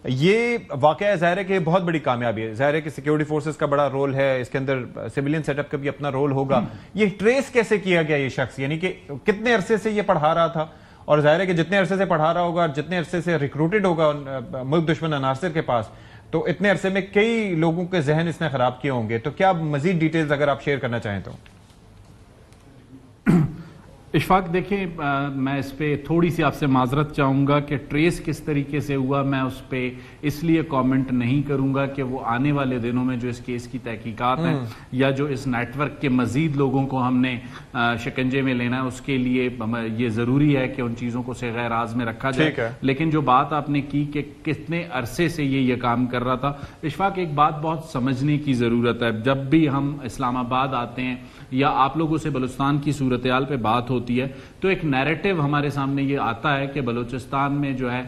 یہ واقعہ ظاہر ہے کہ بہت بڑی کامیابی ہے. ظاہر ہے کہ سیکیورٹی فورسز کا بڑا رول ہے اس کے اندر, سویلین سیٹ اپ کا بھی اپنا رول ہوگا. یہ ٹریس کیسے کیا گیا یہ شخص, یعنی کہ کتنے عرصے سے یہ پڑھا رہا تھا؟ اور ظاہر ہے کہ جتنے عرصے سے پڑھا رہا ہوگا, جتنے عرصے سے ریکروٹڈ ہوگا ملک دشمن عناصر کے پاس, تو اتنے عرصے میں کئی لوگوں کے ذہن اس نے خراب کیے ہوں گے. تو کیا مزید ڈیٹیلز اگر آپ شیئر کرنا چاہیں تو؟ اشفاق دیکھیں, میں اس پہ تھوڑی سی آپ سے معذرت چاہوں گا کہ ٹریس کس طریقے سے ہوا, میں اس پہ اس لیے کامنٹ نہیں کروں گا کہ وہ آنے والے دنوں میں جو اس کیس کی تحقیقات ہیں یا جو اس نیٹ ورک کے مزید لوگوں کو ہم نے شکنجے میں لینا ہے, اس کے لیے یہ ضروری ہے کہ ان چیزوں کو صیغہ راز میں رکھا جائے. لیکن جو بات آپ نے کی کہ کتنے عرصے سے یہ کام کر رہا تھا, اشفاق ایک بات بہت سمجھنے کی ضرورت ہے. جب بھی ہم اسلام آباد آتے ہیں یا آپ لوگوں سے بلوچستان کی صورتحال پہ بات ہوتی ہے تو ایک نیریٹو ہمارے سامنے یہ آتا ہے کہ بلوچستان میں جو ہے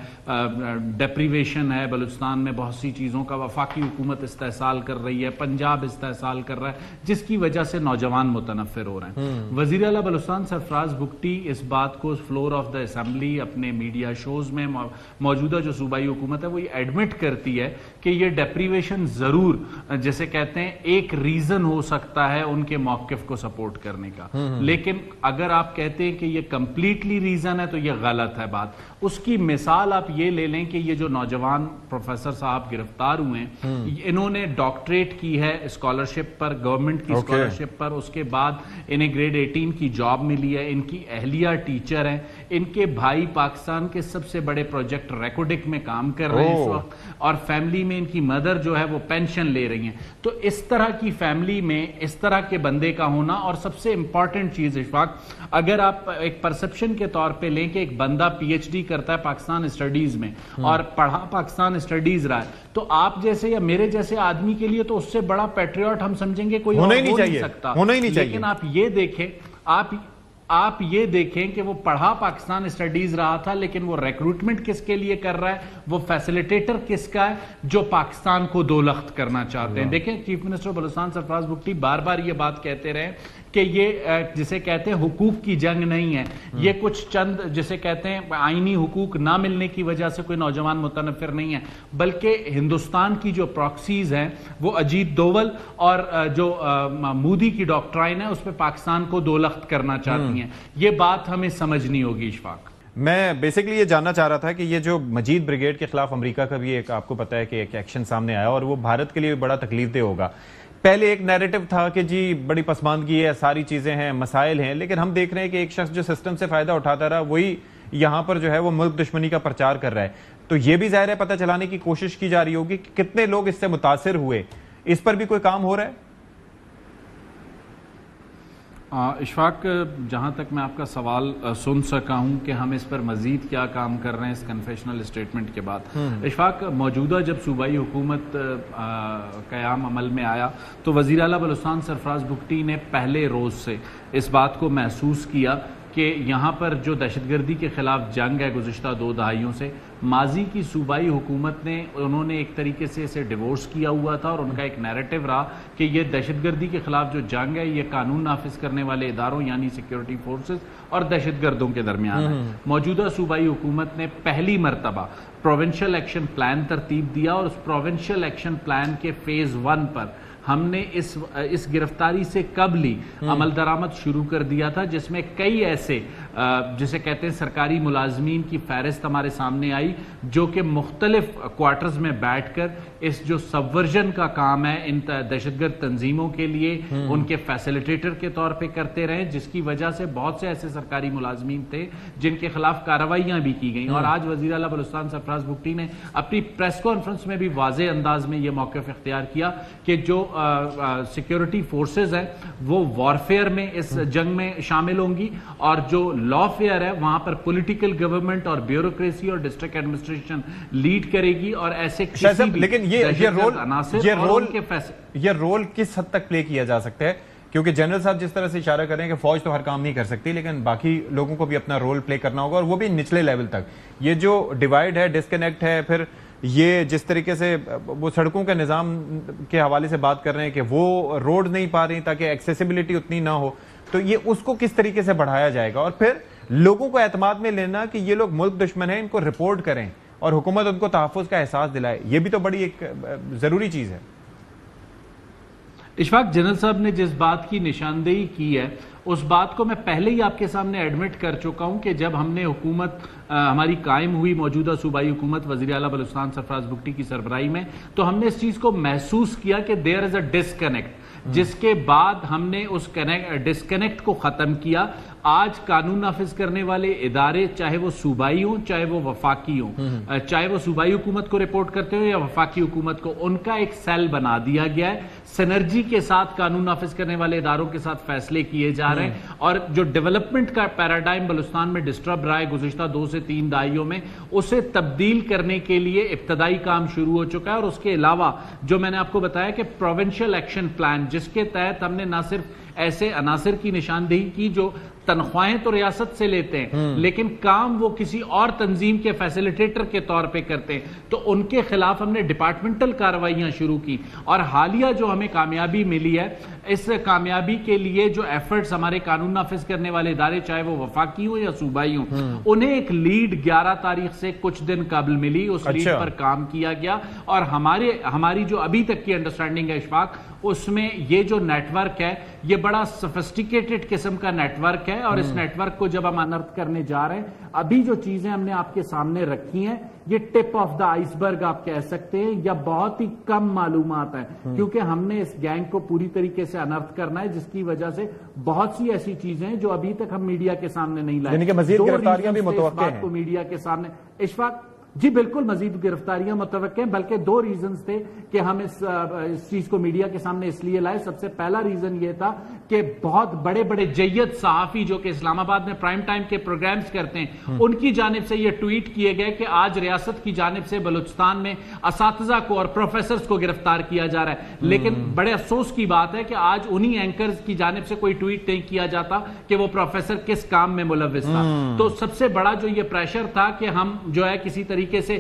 ڈیپریویشن ہے, بلوچستان میں بہت سی چیزوں کا وفاقی حکومت استحصال کر رہی ہے, پنجاب استحصال کر رہا ہے, جس کی وجہ سے نوجوان متنفر ہو رہے ہیں. وزیر اعلیٰ بلوچستان سرفراز بگٹی اس بات کو فلور آف دا اسمبلی اپنے میڈیا شوز میں موجودہ جو صوبائی حکومت ہے وہ یہ ایڈمٹ کرتی ہے کہ یہ ڈیپریویشن ضرور جیسے کہتے ہیں ایک ریزن ہو سکتا ہے ان کے موقف کو سپورٹ کرنے کا, لیکن اگر آپ کہتے ہیں کہ یہ کمپلیٹلی ریزن ہے تو یہ غلط ہے بات. اس کی مثال آپ یہ لے لیں کہ یہ جو نوجوان پروفیسر صاحب گرفتار ہوئے ہیں, انہوں نے ڈاکٹریٹ کی ہے اسکالرشپ پر, گورنمنٹ کی اسکالرشپ پر, اس کے بعد انہیں گریڈ 18 کی جاب ملی ہے, ان کی اہلیہ ٹیچر ہیں, ان کے بھائی پاکستان کے سب سے بڑے پروجیکٹ ریکوڈک میں کام کر رہے ہیں اس وقت, اور فیملی میں ان کی مدر جو ہے وہ پینشن لے رہی ہیں. تو اس طرح کی فیملی میں اس طرح کے بندے کا ہونا, اور سب سے امپورٹنٹ چیز اشفاق, اگر آپ ایک پرسپشن کے طور پہ لیں کہ ایک بندہ پی ایچ ڈی کرتا ہے پاکستان اسٹڈیز میں اور پڑھا پاکستان اسٹڈیز رہا ہے, تو آپ جیسے یا میرے جیسے آدمی کے لیے تو اس سے بڑا پیٹریوٹ ہم سمجھیں گے کوئی اور ہو نہیں سکتا. لیکن آپ یہ دیکھیں, آپ یہ دیکھیں کہ وہ پڑھا پاکستان اسٹڈیز رہا تھا, لیکن وہ ریکروٹمنٹ کس کے لیے کر رہا ہے, وہ فیسیلیٹیٹر کس کا ہے, جو پاکستان کو دو لخت کرنا چاہتے ہیں. دیکھیں چیف منسٹر بلوچستان سرفراز بگٹی بار بار یہ بات کہتے رہے کہ یہ جسے کہتے ہیں حقوق کی جنگ نہیں ہے, یہ کچھ چند جسے کہتے ہیں آئینی حقوق نہ ملنے کی وجہ سے کوئی نوجوان متنفر نہیں ہے, بلکہ ہندوستان کی جو پراکسیز ہیں وہ اجیت دوول اور جو مودی کی ڈاکٹرائن ہے اس پہ پاکستان کو دو لخت کرنا چاہتی ہیں. یہ بات ہمیں سمجھنی ہوگی اشفاق. میں بیسکلی یہ جاننا چاہ رہا تھا کہ یہ جو مجید بریگیڈ کے خلاف امریکہ کا بھی ایک آپ کو پتا ہے کہ ایک ایکشن سامنے آیا, اور وہ بھارت کے لیے بڑا تکلیف دہ ہوگا. پہلے ایک نیریٹو تھا کہ جی بڑی پسماندگی ہے, ساری چیزیں ہیں, مسائل ہیں, لیکن ہم دیکھ رہے ہیں کہ ایک شخص جو سسٹم سے فائدہ اٹھاتا رہا وہی یہاں پر جو ہے وہ ملک دشمنی کا پرچار کر رہا ہے. تو یہ بھی ظاہر ہے پتہ چلانے کی کوشش کی جا رہی ہوگی کہ کتنے لوگ اس سے متاثر ہوئے, اس پر بھی کوئی کام ہو رہا ہے؟ اشفاق, جہاں تک میں آپ کا سوال سن سکا ہوں کہ ہم اس پر مزید کیا کام کر رہے ہیں اس کنفیشنل اسٹیٹمنٹ کے بعد, اشفاق موجودہ جب صوبائی حکومت قیام عمل میں آیا تو وزیر اعلیٰ بلوچستان سرفراز بگٹی نے پہلے روز سے اس بات کو محسوس کیا کہ یہاں پر جو دہشت گردی کے خلاف جنگ ہے گزشتہ 2 دہائیوں سے, ماضی کی صوبائی حکومت نے انہوں نے ایک طریقے سے اسے ڈیورس کیا ہوا تھا, اور ان کا ایک نیریٹو رہا کہ یہ دہشت گردی کے خلاف جو جنگ ہے یہ قانون نافذ کرنے والے اداروں یعنی سیکیورٹی فورسز اور دہشت گردوں کے درمیان ہے. موجودہ صوبائی حکومت نے پہلی مرتبہ پروونشل ایکشن پلان ترتیب دیا, اور اس پروونشل ایکشن پلان کے فیز 1 پر ہم نے اس گرفتاری سے قبل عمل درآمد شروع کر دیا تھا, جس میں کئی ایسے جسے کہتے ہیں سرکاری ملازمین کی فہرست ہمارے سامنے آئی جو کہ مختلف کوارٹرز میں بیٹھ کر اس جو سبورژن کا کام ہے ان دہشت گرد تنظیموں کے لیے ان کے فیسیلیٹیٹر کے طور پہ کرتے رہے, جس کی وجہ سے بہت سے ایسے سرکاری ملازمین تھے جن کے خلاف کارروائیاں بھی کی گئیں. اور آج وزیر اعلیٰ بلوچستان سرفراز بگٹی نے اپنی پریس کانفرنس میں بھی واضح انداز میں یہ موقف اختیار کیا کہ جو سیکیورٹی فورسز ہیں وہ وارفیئر میں اس جنگ میں شامل ہوں گی, اور جو لا فیئر ہے وہاں پر پولیٹیکل گورنمنٹ اور بیوروکریسی اور ڈسٹرکٹ ایڈمنسٹریشن لیڈ کرے گی, اور ایسے کسی بھی لیکن یہ رول کس حد تک پلے کیا جا سکتا ہے؟ کیونکہ جنرل صاحب جس طرح سے اشارہ کر رہے ہیں کہ فوج تو ہر کام نہیں کر سکتی, لیکن باقی لوگوں کو بھی اپنا رول پلے کرنا ہوگا, اور وہ بھی نچلے لیول تک. یہ جو ڈیوائیڈ ہے, ڈسکنیکٹ ہے, پھر یہ جس طریقے سے وہ سڑکوں کے نظام کے حوالے سے بات کر رہے ہیں کہ وہ روڈ نہیں پا رہی تاکہ ایکسیسیبلٹی اتنی نہ ہو, تو یہ اس کو کس طریقے سے بڑھایا جائے گا؟ اور پھر لوگوں کو اعتماد میں لینا کہ یہ لوگ ملک دشمن ہیں, ان کو رپورٹ کریں, اور حکومت ان کو تحفظ کا احساس دلائے. یہ بھی تو بڑی ایک ضروری چیز ہے. اشفاق، جنرل صاحب نے جس بات کی نشاندہی کی ہے اس بات کو میں پہلے ہی آپ کے سامنے ایڈمٹ کر چکا ہوں کہ جب ہم نے حکومت ہماری قائم ہوئی، موجودہ صوبائی حکومت وزیر اعلیٰ بلوچستان سرفراز بگٹی کی سربراہی میں، تو ہم نے اس چیز کو محسوس کیا کہ دیر از اے ڈسکنیکٹ، جس کے بعد ہم نے اس ڈسکنیکٹ کو ختم کیا. آج قانون نافذ کرنے والے ادارے، چاہے وہ صوبائی ہوں چاہے وہ وفاقی ہوں، چاہے وہ صوبائی حکومت کو رپورٹ کرتے ہوں یا وفاقی حکومت کو، ان کا ایک سیل بنا دیا گیا ہے. سنرجی کے ساتھ قانون نافذ کرنے والے اداروں کے ساتھ فیصلے کیے جا رہے ہیں، اور جو ڈیولپمنٹ کا پیراڈائم بلوچستان میں ڈسٹرب رہا ہے گزشتہ 2 سے 3 دہائیوں میں، اسے تبدیل کرنے کے لیے ابتدائی کام شروع ہو چکا ہے. اور اس کے علاوہ جو میں نے آپ کو بتایا کہ پروونشل ایکشن پلان، جس کے تحت ہم نے نہ صرف ایسے عناصر کی نشاندہی کی جو تنخواہیں تو ریاست سے لیتے ہیں لیکن کام وہ کسی اور تنظیم کے فیسیلیٹیٹر کے طور پہ کرتے ہیں، تو ان کے خلاف ہم نے ڈپارٹمنٹل کارروائیاں شروع کی. اور حالیہ جو ہمیں کامیابی ملی ہے، اس کامیابی کے لیے جو ایفرٹس ہمارے قانون نافذ کرنے والے ادارے، چاہے وہ وفاقی ہوں یا صوبائی ہوں، انہیں ایک لیڈ 11 تاریخ سے کچھ دن قبل ملی. اس لیڈ پر کام کیا گیا، اور ہماری جو ابھی تک کی انڈرسٹینڈنگ ہے اشفاق، اس میں یہ جو نیٹ ورک ہے یہ بڑا سفسٹیکیٹڈ قسم کا نیٹ ورک ہے. اور اس نیٹ ورک کو جب ہم انرتھ کرنے جا رہے ہیں، ابھی جو چیزیں ہم نے آپ کے سامنے رکھی ہیں یہ ٹپ آف دا آئس برگ آپ کہہ سکتے ہیں، یا بہت ہی کم معلومات ہیں، کیونکہ ہم نے اس گینگ کو پوری طریقے سے انرتھ کرنا ہے، جس کی وجہ سے بہت سی ایسی چیزیں ہیں جو ابھی تک ہم میڈیا کے سامنے نہیں لائے. یعنی کہ مزید گرفتاریاں بھی متوقع ہیں میڈیا کے سامنے. اشفاق جی بالکل مزید گرفتاریاں متوقع ہیں، بلکہ 2 ریزنز تھے کہ ہم اس چیز کو میڈیا کے سامنے اس لیے لائے. سب سے پہلا ریزن یہ تھا کہ بہت بڑے بڑے جید صحافی جو کہ اسلام آباد میں پرائم ٹائم کے پروگرامز کرتے ہیں، ان کی جانب سے یہ ٹویٹ کیے گئے کہ آج ریاست کی جانب سے بلوچستان میں اساتذہ کو اور پروفیسرز کو گرفتار کیا جا رہا ہے. لیکن بڑے افسوس کی بات ہے کہ آج انہی اینکرز کی جانب سے کوئی ٹویٹ نہیں کیا جاتا کہ وہ پروفیسر کس کام میں ملوث تھا. تو سب سے بڑا جو یہ پریشر تھا کہ ہم جو ہے کسی طریقے سے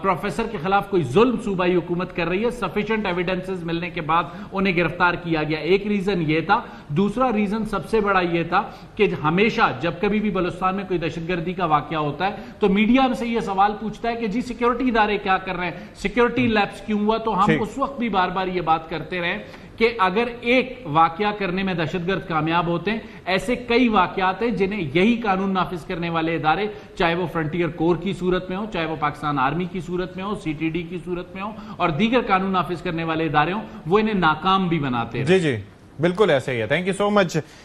پروفیسر کے خلاف کوئی ظلم صوبائی حکومت کر رہی ہے، سفیشینٹ ایویڈنسز ملنے کے بعد انہیں گرفتار کیا گیا. ایک ریزن یہ تھا. دوسرا ریزن سب سے بڑا یہ تھا کہ ہمیشہ جب کبھی بھی بلوچستان میں کوئی دہشت گردی کا واقعہ ہوتا ہے تو میڈیا ہم سے یہ سوال پوچھتا ہے کہ جی سیکیورٹی ادارے کیا کر رہے ہیں، سیکیورٹی لیپس کیوں ہوا. تو ہم اس وقت بھی بار بار یہ بات کرتے رہے کہ اگر ایک واقعہ کرنے میں دہشت گرد کامیاب ہوتے ہیں، ایسے کئی واقعات ہیں جنہیں یہی قانون نافذ کرنے والے ادارے، چاہے وہ فرنٹیئر کور کی صورت میں ہو، چاہے وہ پاکستان آرمی کی صورت میں ہو، سی ٹی ڈی کی صورت میں ہو، اور دیگر قانون نافذ کرنے والے ادارے ہوں، وہ انہیں ناکام بھی بناتے ہیں. جی بالکل ایسے ہی ہے. Thank you so much.